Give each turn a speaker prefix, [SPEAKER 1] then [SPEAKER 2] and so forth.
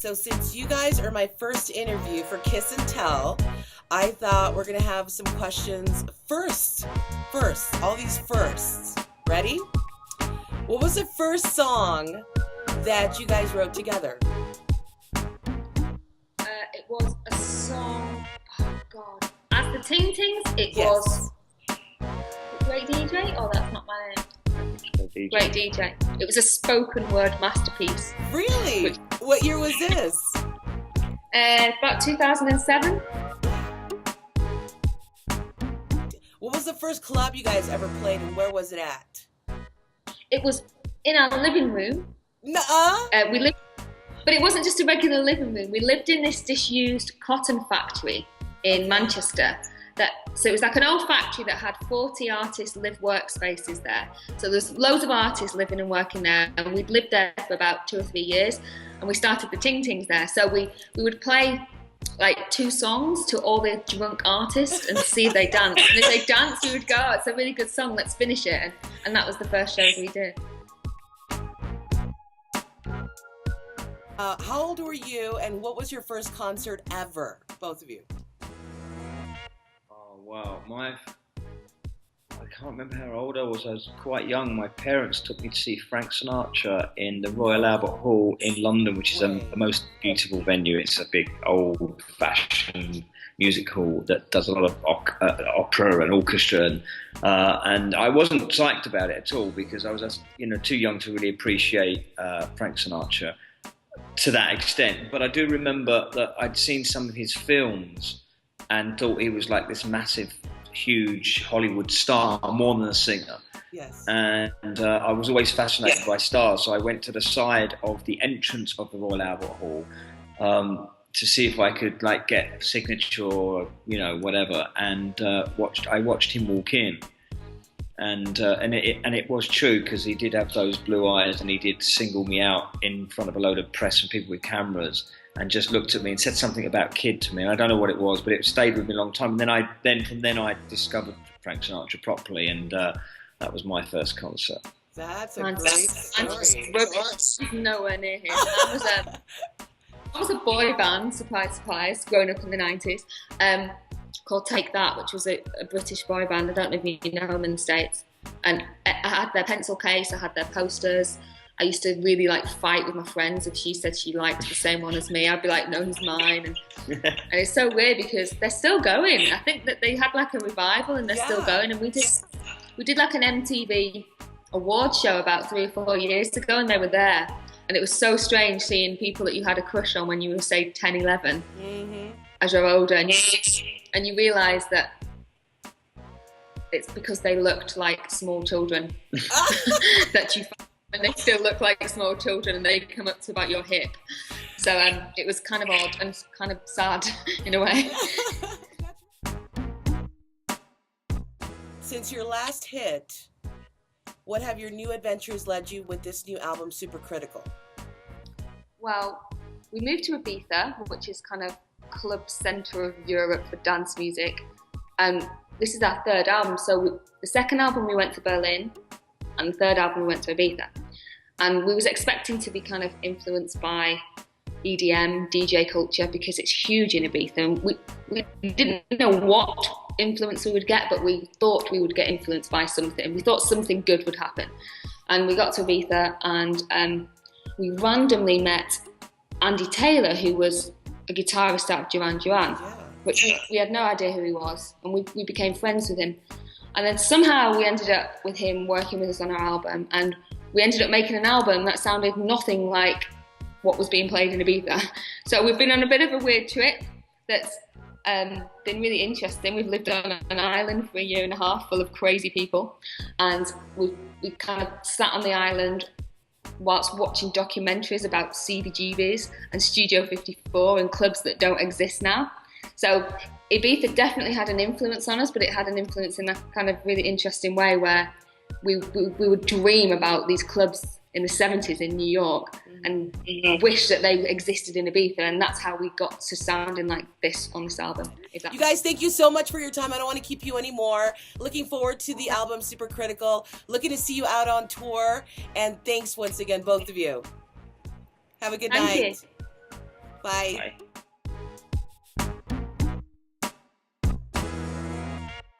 [SPEAKER 1] So since you guys are my first interview for Kiss and Tell, I thought we're gonna have some questions first. First, all these firsts. Ready? What was the first song that you guys wrote together?
[SPEAKER 2] It was a song, oh God. As the Ting Tings, it
[SPEAKER 1] Yes.
[SPEAKER 2] was Great DJ? Oh, that's not my name. Great DJ. It was a spoken word masterpiece.
[SPEAKER 1] Really? What year was this?
[SPEAKER 2] About 2007.
[SPEAKER 1] What was the first club you guys ever played and where was it at?
[SPEAKER 2] It was in our living room.
[SPEAKER 1] Nuh-uh.
[SPEAKER 2] We lived, but it wasn't just a regular living room. We lived in this disused cotton factory in Manchester. So it was like an old factory that had 40 artists live workspaces there. So there's loads of artists living and working there, and we'd lived there for about 2 or 3 years, and we started the Ting Tings there. So we would play like 2 songs to all the drunk artists and see if they dance. And if they dance, we would go, oh, it's a really good song, let's finish it. And that was the first shows we did.
[SPEAKER 1] How old were you and what was your first concert ever, both of you?
[SPEAKER 3] Oh, wow. I can't remember how old I was. I was quite young. My parents took me to see Frank Sinatra in the Royal Albert Hall in London, which is the most beautiful venue. It's a big old-fashioned music hall that does a lot of opera and orchestra, and I wasn't psyched about it at all because I was, too young to really appreciate Frank Sinatra to that extent. But I do remember that I'd seen some of his films and thought he was like this massive, huge Hollywood star, more than a singer.
[SPEAKER 1] Yes.
[SPEAKER 3] And I was always fascinated by stars, so I went to the side of the entrance of the Royal Albert Hall to see if I could get a signature or whatever. And I watched him walk in, and it was true because he did have those blue eyes, and he did single me out in front of a load of press and people with cameras, and just looked at me and said something about kid to me. And I don't know what it was, but it stayed with me a long time. And then from then I discovered Frank Sinatra properly, and that was my first concert.
[SPEAKER 1] That's a great story.
[SPEAKER 2] Nowhere near him. I was a boy band, surprise, surprise, growing up in the 90s, called Take That, which was a British boy band. I don't know if you know them in the States. And I had their pencil case, I had their posters. I used to really fight with my friends if she said she liked the same one as me. I'd be like, no, he's mine. And it's so weird because they're still going. I think that they had a revival and they're still going. And we did an MTV award show about 3 or 4 years ago, and they were there. And it was so strange seeing people that you had a crush on when you were, say, 10, 11, as you're older. And you realise that it's because they looked like small children that you and they still look like small children and they come up to about your hip. So it was kind of odd and kind of sad in a way.
[SPEAKER 1] Since your last hit, what have your new adventures led you with this new album, Supercritical?
[SPEAKER 2] Well, we moved to Ibiza, which is kind of club centre of Europe for dance music. And this is our 3rd album. So the 2nd album we went to Berlin, and the 3rd album we went to Ibiza. And we was expecting to be kind of influenced by EDM, DJ culture, because it's huge in Ibiza. And we didn't know what influence we would get, but we thought we would get influenced by something. We thought something good would happen. And we got to Ibiza, and we randomly met Andy Taylor, who was a guitarist out of Duran Duran, which we had no idea who he was. And we became friends with him. And then somehow we ended up with him working with us on our album, and we ended up making an album that sounded nothing like what was being played in Ibiza. So we've been on a bit of a weird trip that's been really interesting. We've lived on an island for 1.5 years full of crazy people, and we kind of sat on the island whilst watching documentaries about CBGBs and Studio 54 and clubs that don't exist now. So Ibiza definitely had an influence on us, but it had an influence in a kind of really interesting way where we would dream about these clubs in the 70s in New York and wish that they existed in Ibiza, and that's how we got to sounding like this on this album.
[SPEAKER 1] You guys, thank you so much for your time. I don't want to keep you anymore. Looking forward to the album Supercritical. Looking to see you out on tour, and thanks once again, both of you. Have a good night.
[SPEAKER 2] Thank you.
[SPEAKER 1] Bye.
[SPEAKER 3] Bye.